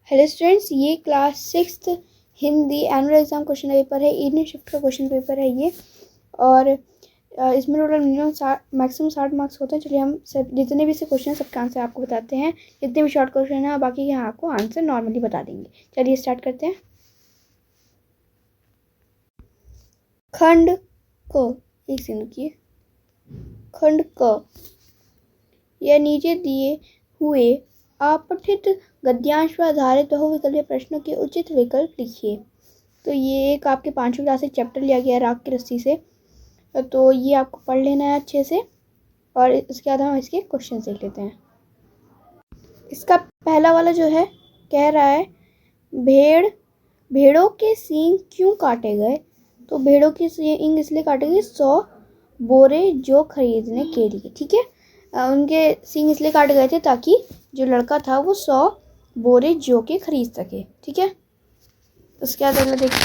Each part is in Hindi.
हेलो स्टूडेंट्स, ये class 6th Hindi annual exam question paper है। इवनिंग शिफ्ट का क्वेश्चन पेपर है ये। और इसमें टोटल मिनिमम मैक्सिमम 60 मार्क्स होते हैं। चलिए हम सब जितने भी से क्वेश्चन हैं सबका आंसर आपको बताते हैं। जितने भी शॉर्ट क्वेश्चन हैं बाकी के यहाँ आपको आंसर नॉर्मली बता देंगे। चलिए स्टार्ट करते हैं। खंड क, एक सेकंड रुकिए। खंड क, यह नीचे दिए हुए अपठित गद्यांश पर आधारित बहुविकल्पीय प्रश्नों के उचित विकल्प लिखिए। तो ये एक आपके 5वीं क्लास से चैप्टर लिया गया है राग की रस्सी से, तो ये आपको पढ़ लेना है अच्छे से। और इसके बाद हम इसके क्वेश्चन देख लेते हैं। इसका पहला वाला जो है कह रहा है भेड़ों के सींग क्यों काटे गए। तो भेड़ों के सींग इसलिए काटे गए 100 बोरे जौ खरीदने के लिए। ठीक है, उनके सींग इसलिए काटे गए थे ताकि जो लड़का था वो 100 बोरे जौ के खरीद सके। ठीक है, उसके बाद अगला देखते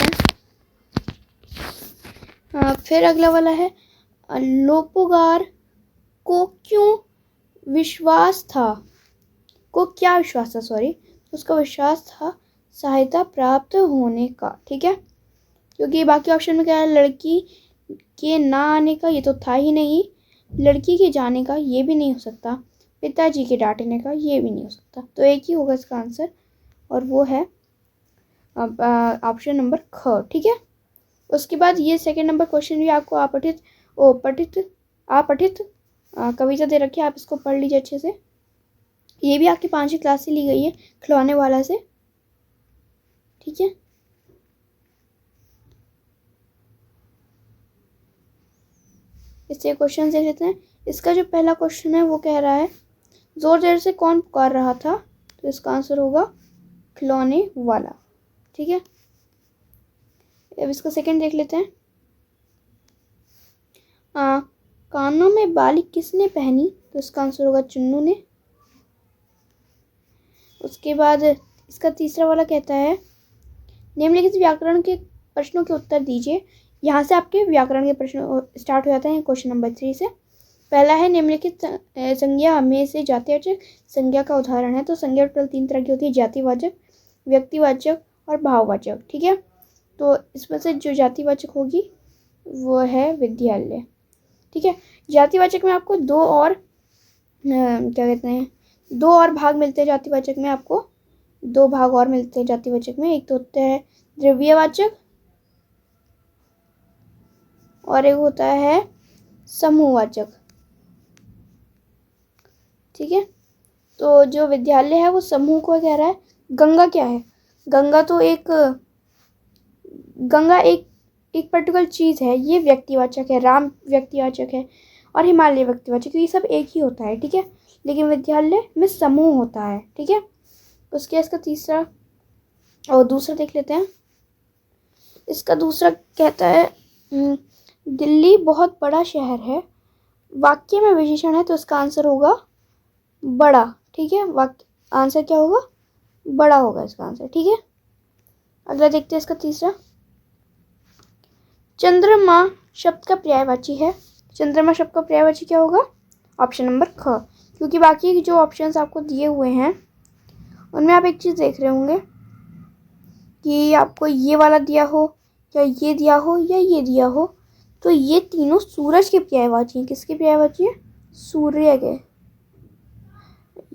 हैं। फिर अगला वाला है लोपोगार को क्या विश्वास था उसका विश्वास था सहायता प्राप्त होने का। ठीक है, क्योंकि बाकी ऑप्शन में क्या है, लड़की के ना आने का ये तो था ही नहीं, लड़की के जाने का ये भी नहीं हो सकता, पिताजी के डांटने का ये भी नहीं हो सकता। तो एक ही होगा इसका आंसर और वो है ऑप्शन नंबर ख। ठीक है, उसके बाद ये सेकंड नंबर क्वेश्चन भी आपको अपठित कविता दे रखी है, आप इसको पढ़ लीजिए अच्छे से। ये भी आपकी 5वीं क्लास से ली गई है, खिलौने वाला से। ठीक है, इससे क्वेश्चन देख लेते हैं। इसका जो पहला क्वेश्चन है वो कह रहा है जोर जोर से कौन पुकार रहा था। तो इसका आंसर होगा खिलौने वाला। ठीक है, अब इसका सेकंड देख लेते हैं। कानों में बाली किसने पहनी। तो इसका आंसर होगा चुन्नू ने। उसके बाद इसका तीसरा वाला कहता है निम्नलिखित व्याकरण के प्रश्नों के उत्तर दीजिए। यहाँ से आपके व्याकरण के प्रश्न स्टार्ट हो जाते हैं क्वेश्चन नंबर 3 से। पहला है निम्नलिखित संज्ञा में से जातिवाचक संज्ञा का उदाहरण है। तो संज्ञा टोटल 3 तरह की होती है, जातिवाचक, व्यक्तिवाचक और भाववाचक। ठीक है, तो इसमें से जो जातिवाचक होगी वो है विद्यालय। ठीक है, जातिवाचक में आपको दो और भाग मिलते हैं। जातिवाचक में आपको 2 भाग और मिलते हैं जातिवाचक में। एक तो होता है द्रव्यवाचक और एक होता है समूहवाचक। ठीक है, तो जो विद्यालय है वो समूह को कह रहा है। गंगा क्या है, गंगा तो एक पर्टिकुलर चीज़ है, ये व्यक्तिवाचक है। राम व्यक्तिवाचक है और हिमालय व्यक्तिवाचक, ये सब एक ही होता है। ठीक है, लेकिन विद्यालय में समूह होता है। ठीक है, उसके इसका तीसरा और दूसरा देख लेते हैं। इसका दूसरा कहता है दिल्ली बहुत बड़ा शहर है, वाक्य में विशेषण है। तो इसका आंसर होगा बड़ा। ठीक है, वाक्य आंसर क्या होगा, बड़ा होगा इसका आंसर। ठीक है, अगला देखते हैं इसका तीसरा। चंद्रमा शब्द का पर्यायवाची है। चंद्रमा शब्द का पर्यायवाची क्या होगा, ऑप्शन नंबर ख। क्योंकि बाकी जो ऑप्शंस आपको दिए हुए हैं उनमें आप एक चीज़ देख रहे होंगे कि आपको ये वाला दिया हो या ये दिया हो या ये दिया हो, तो ये तीनों सूरज के पर्यायवाची हैं। किसके पर्यायवाची है, सूर्य के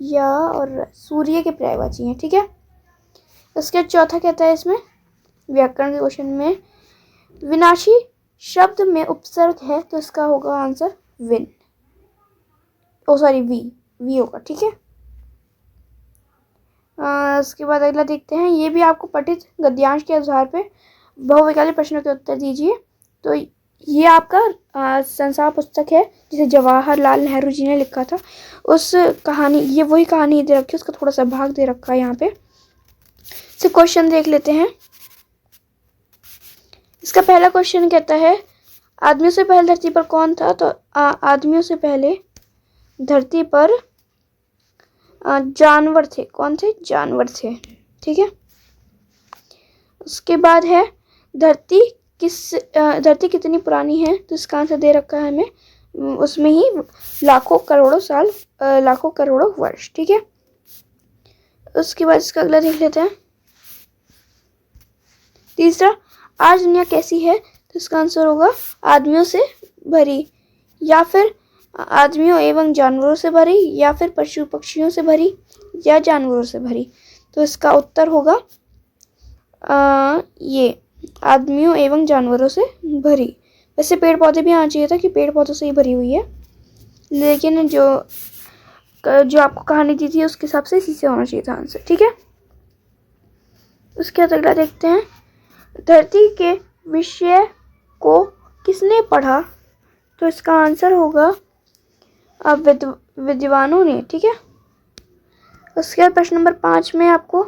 और सूर्य के पर्यायवाची हैं। ठीक है, इसके चौथा कहता है इसमें व्याकरण के क्वेश्चन में विनाशी शब्द में उपसर्ग है। तो इसका होगा आंसर वी होगा। ठीक है, उसके बाद अगला देखते हैं। ये भी आपको पठित गद्यांश के आधार पे बहुविकल्पीय प्रश्नों के उत्तर दीजिए। तो ये आपका संसार पुस्तक है जिसे जवाहरलाल नेहरू जी ने लिखा था। उस कहानी, ये वही कहानी दे रखी है, उसका थोड़ा सा भाग दे रखा है यहाँ पे। से क्वेश्चन देख लेते हैं। इसका पहला क्वेश्चन कहता है आदमियों से पहले धरती पर कौन था। तो आदमियों से पहले धरती पर जानवर थे। कौन थे, जानवर थे। ठीक है, उसके बाद है धरती कितनी पुरानी है। तो इसका आंसर दे रखा है हमें, उसमें ही लाखों करोड़ों साल, लाखों करोड़ों वर्ष। ठीक है, उसके बाद इसका अगला देख लेते हैं। तीसरा, आज दुनिया कैसी है? तो इसका आंसर होगा आदमियों से भरी, या फिर आदमियों एवं जानवरों से भरी, या फिर पशु पक्षियों से भरी, या जानवरों से भरी। तो इसका उत्तर होगा ये आदमियों एवं जानवरों से भरी। वैसे पेड़ पौधे भी आना चाहिए था कि पेड़ पौधों से ही भरी हुई है, लेकिन जो आपको कहानी दी थी उसके हिसाब से इसी से होना चाहिए था आंसर। ठीक है, उसके बाद अगला देखते हैं। धरती के विषय को किसने पढ़ा? तो इसका आंसर होगा विद्वानों ने। ठीक है, उसके बाद प्रश्न नंबर 5 में आपको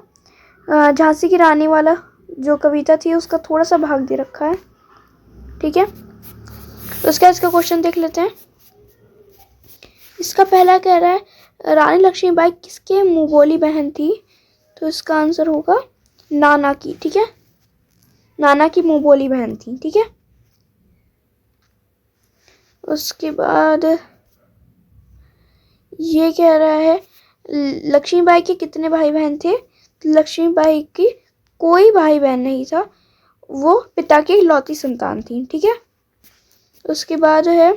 झांसी की रानी वाला जो कविता थी उसका थोड़ा सा भाग दे रखा है। ठीक है, उसका इसका क्वेश्चन देख लेते हैं। इसका पहला कह रहा है रानी लक्ष्मीबाई किसके मुंह बोली बहन थी? तो इसका आंसर होगा नाना की। ठीक है, नाना की मुंह बोली बहन थी। ठीक है, उसके बाद ये कह रहा है लक्ष्मीबाई के कितने भाई बहन थे? लक्ष्मीबाई की कोई भाई बहन नहीं था, वो पिता की इकलौती संतान थी। ठीक है, उसके बाद है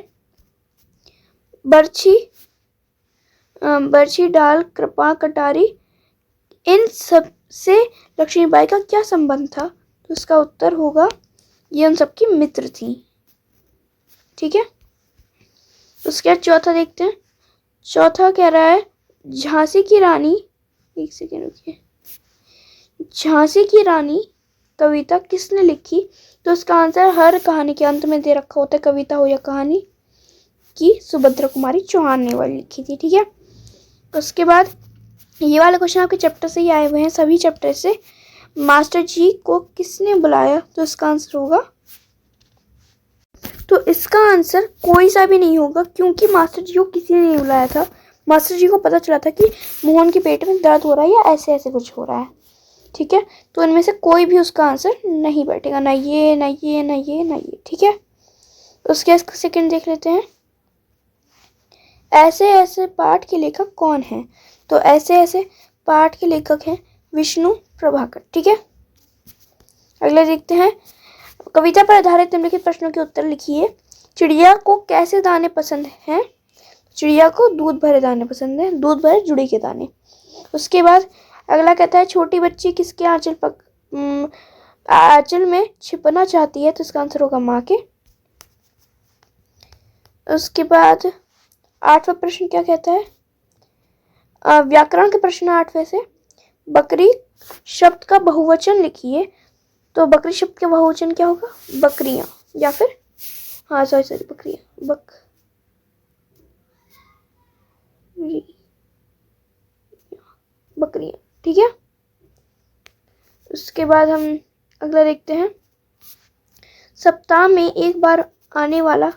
बर्छी डाल कृपा कटारी, इन सब से लक्ष्मीबाई का क्या संबंध था? तो इसका उत्तर होगा ये उन सबकी मित्र थी। ठीक है, उसके बाद चौथा देखते हैं। चौथा कह रहा है झांसी की रानी, एक सेकेंड रुकिए, झांसी की रानी कविता किसने लिखी? तो इसका आंसर हर कहानी के अंत में दे रखा होता है, कविता हो या कहानी, की सुभद्रा कुमारी चौहान ने वाली लिखी थी। ठीक है, उसके बाद ये वाले क्वेश्चन आपके चैप्टर से ही आए हुए हैं, सभी चैप्टर से। मास्टर जी को किसने बुलाया? तो इसका आंसर होगा, तो इसका आंसर कोई सा भी नहीं होगा, क्योंकि मास्टर जी को किसी ने नहीं बुलाया था। मास्टर जी को पता चला था कि मोहन के पेट में दर्द हो रहा है या ऐसे ऐसे कुछ हो रहा है। ठीक है, तो इनमें से कोई भी उसका आंसर नहीं बैठेगा, ना ये ना ये ना ये ना ये। ठीक है, उसके सेकंड देख लेते हैं। ऐसे ऐसे पाठ के लेखक कौन हैं? तो ऐसे ऐसे पाठ के लेखक हैं विष्णु प्रभाकर। ठीक है, अगले देखते हैं। कविता पर आधारित निम्नलिखित प्रश्नों के उत्तर लिखिए। चिड़िया को कैसे दाने पसंद हैं? चिड़िया को दूध भरे दाने पसंद हैं, दूध भरे जुड़ी के दाने। उसके बाद अगला कहता है छोटी बच्ची किसके आंचल में छिपना चाहती है? तो इसका आंसर होगा माँ के। उसके बाद 8वां प्रश्न क्या कहता है? व्याकरण के प्रश्न 8वें से बकरी शब्द का बहुवचन लिखिए। तो बकरी शब्द का बहुवचन क्या होगा? बकरियां, या फिर सॉरी बकरियां, बकरियां। ठीक है, उसके बाद हम अगला देखते हैं। सप्ताह में एक बार आने वाला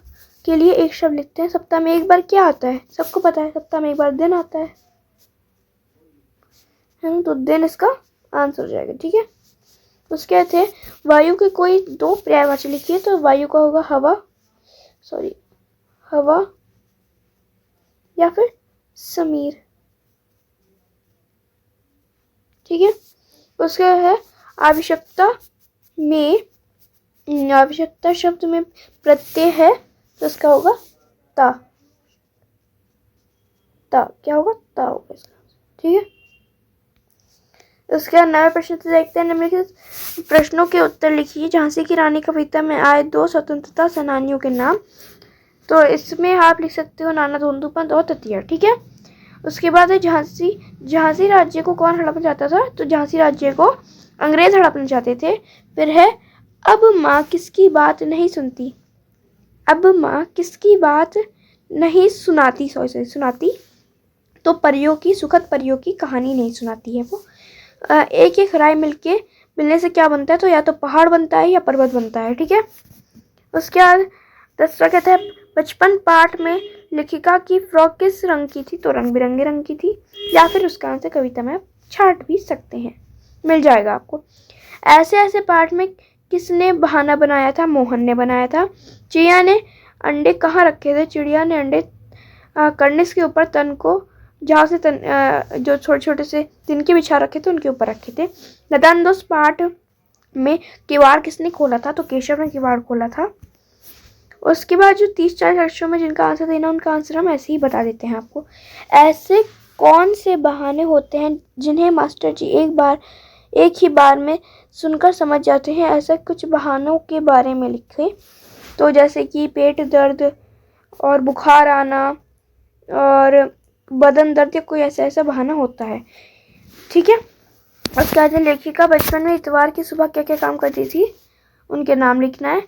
के लिए एक शब्द लिखते हैं। सप्ताह में एक बार क्या आता है? सबको पता है, सप्ताह में एक बार दिन आता है ना, तो दिन इसका आंसर हो जाएगा। ठीक है, उसके बाद है वायु के कोई 2 पर्यायवाची लिखिए। तो वायु का होगा हवा या फिर समीर। ठीक है, उसके है आवश्यकता शब्द में प्रत्यय है, तो इसका होगा ता क्या होगा? ता होगा इसका। ठीक है, उसके बाद 9वें प्रश्न से देखते हैं। निम्नलिखित प्रश्नों के उत्तर लिखिए। झांसी की रानी कविता में आए 2 स्वतंत्रता सेनानियों के नाम। तो इसमें आप लिख सकते हो नाना धोंदूपंत और ततिया। ठीक है, उसके बाद है झांसी राज्य को कौन हड़पना चाहता था? तो झांसी राज्य को अंग्रेज हड़पना चाहते थे। फिर है अब माँ किसकी बात नहीं सुनती? अब माँ किसकी बात नहीं सुनाती? सुनाती तो परियों की, सुखद परियों की कहानी नहीं सुनाती है वो। एक एक राय मिलने से क्या बनता है? तो या तो पहाड़ बनता है या पर्वत बनता है। ठीक है, उसके बाद 10वां कहता है बचपन पाठ में लेखिका की फ्रॉक किस रंग की थी? तो रंग बिरंगे रंग की थी, या फिर उसका आंसर कविता में आप छाट भी सकते हैं, मिल जाएगा आपको। ऐसे ऐसे पाठ में किसने बहाना बनाया था? मोहन ने बनाया था। चिड़िया ने अंडे कहाँ रखे थे? चिड़िया ने अंडे कर्निस के ऊपर तन को जहाँ से जो छोटे छोटे से तिनके बिछा रखे थे उनके ऊपर रखे थे। नदानदोस पाठ में किवाड़ किसने खोला था? तो केशव ने किवाड़ खोला था। उसके बाद जो 30-40 अक्षरों में जिनका आंसर देना उनका आंसर हम ऐसे ही बता देते हैं आपको। ऐसे कौन से बहाने होते हैं जिन्हें मास्टर जी एक ही बार में सुनकर समझ जाते हैं? ऐसा कुछ बहानों के बारे में लिखे। तो जैसे कि पेट दर्द और बुखार आना और बदन दर्द या कोई ऐसा बहाना होता है। ठीक है। उसके बाद लेखिका बचपन में इतवार की सुबह क्या क्या काम करती थी उनके नाम लिखना है।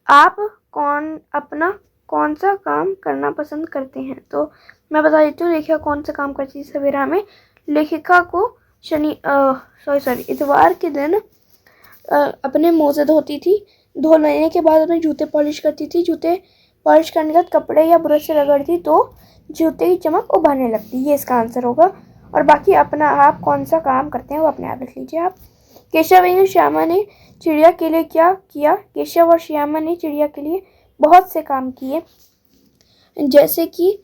आप कौन सा काम करना पसंद करते हैं? तो मैं बता देती हूँ लेखिका कौन सा काम करती थी सवेरा में। लेखिका को इतवार के दिन अपने मोजे धोती थी। धो लेने के बाद अपने जूते पॉलिश करती थी। जूते पॉलिश करने के बाद कपड़े या ब्रश से रगड़ती तो जूते की चमक उभरने लगती। ये इसका आंसर होगा। और बाकी अपना आप कौन सा काम करते हैं वो अपने आप लिख लीजिए आप। केशव और श्यामा ने चिड़िया के लिए क्या किया? केशव और श्यामा ने चिड़िया के लिए बहुत से काम किए, जैसे कि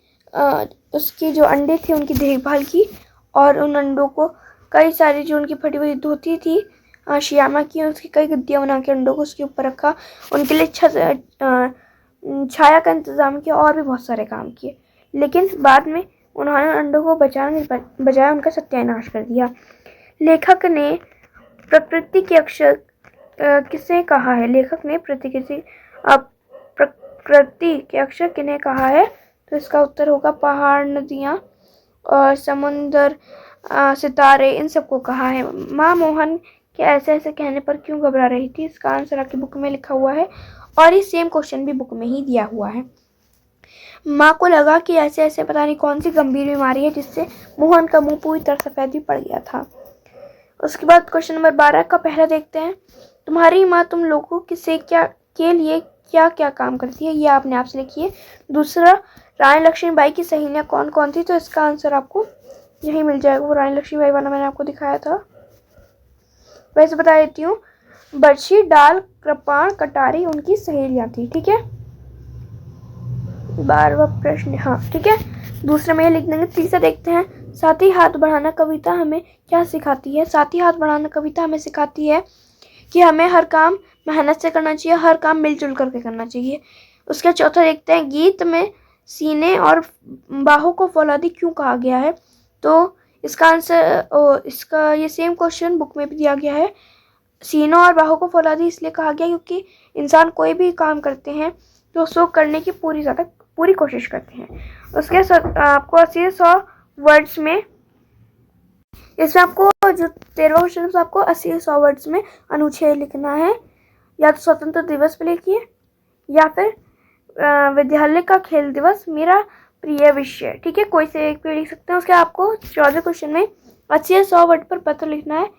उसके जो अंडे थे उनकी देखभाल की और उन अंडों को कई सारी जो उनकी फटी हुई धोती थी श्यामा की, उसकी कई गद्दियाँ बना के अंडों को उसके ऊपर रखा, उनके लिए छाया का इंतजाम किया और भी बहुत सारे काम किए। लेकिन बाद में उन्होंने अंडों को बजाय उनका सत्यानाश कर दिया। लेखक ने प्रकृति के अक्षर किसे कहा है? लेखक ने प्रकृति के अक्षर किन्हें कहा है? तो इसका उत्तर होगा पहाड़, नदियाँ और समुंदर, सितारे, इन सबको कहा है। माँ मोहन के ऐसे कहने पर क्यों घबरा रही थी? इसका आंसर आपकी बुक में लिखा हुआ है और ये सेम क्वेश्चन भी बुक में ही दिया हुआ है। माँ को लगा कि ऐसे पता नहीं कौन सी गंभीर बीमारी है जिससे मोहन का मुंह पूरी तरह सफेद भी पड़ गया था। उसके बाद क्वेश्चन नंबर 12 का पहला देखते हैं। तुम्हारी माँ तुम लोगों के लिए क्या क्या काम करती है? ये आपने आपसे लिखिए। दूसरा, रानी लक्ष्मीबाई की सहेलियाँ कौन कौन थी? तो इसका आंसर आपको यही मिल जाएगा। वो रानी लक्ष्मीबाई वाला मैंने आपको दिखाया था। वैसे बता देती हूँ, बर्छी, डाल, कृपाण, कटारी उनकी सहेलियाँ थी। ठीक है। 12वां प्रश्न, हाँ ठीक है, दूसरे में ये लिख देंगे। तीसरा देखते हैं। साथ ही हाथ बढ़ाना कविता हमें क्या सिखाती है? साथ ही हाथ बढ़ाना कविता हमें सिखाती है कि हमें हर काम मेहनत से करना चाहिए, हर काम मिलजुल करके करना चाहिए। उसका चौथा देखते हैं। गीत में सीने और बाहों को फौलादी क्यों कहा गया है? तो इसका आंसर इसका ये सेम क्वेश्चन बुक में भी दिया गया है। सीनों और बाहों को फौलादी इसलिए कहा गया क्योंकि इंसान कोई भी काम करते हैं तो उसको करने की पूरी कोशिश करते हैं। उसके आपको 80-100 वर्ड्स में, इसमें आपको जो 13वां क्वेश्चन है आपको 80-100 वर्ड्स में अनुच्छेद लिखना है। या तो स्वतंत्र दिवस पे लिखिए या फिर विद्यालय का खेल दिवस मेरा प्रिय विषय। ठीक है, कोई से एक पे लिख सकते हैं। उसके आपको 14वें क्वेश्चन में 80-100 वर्ड पर पत्र लिखना है।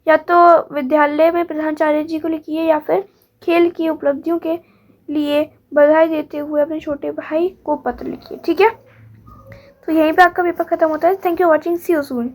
या तो विद्यालय में प्रधानाचार्य जी को लिखिए या फिर खेल की उपलब्धियों के लिए बधाई देते हुए अपने छोटे भाई को पत्र लिखिए। ठीक है, तो यहीं पे आपका पेपर खत्म होता है। Thank you watching, see you soon.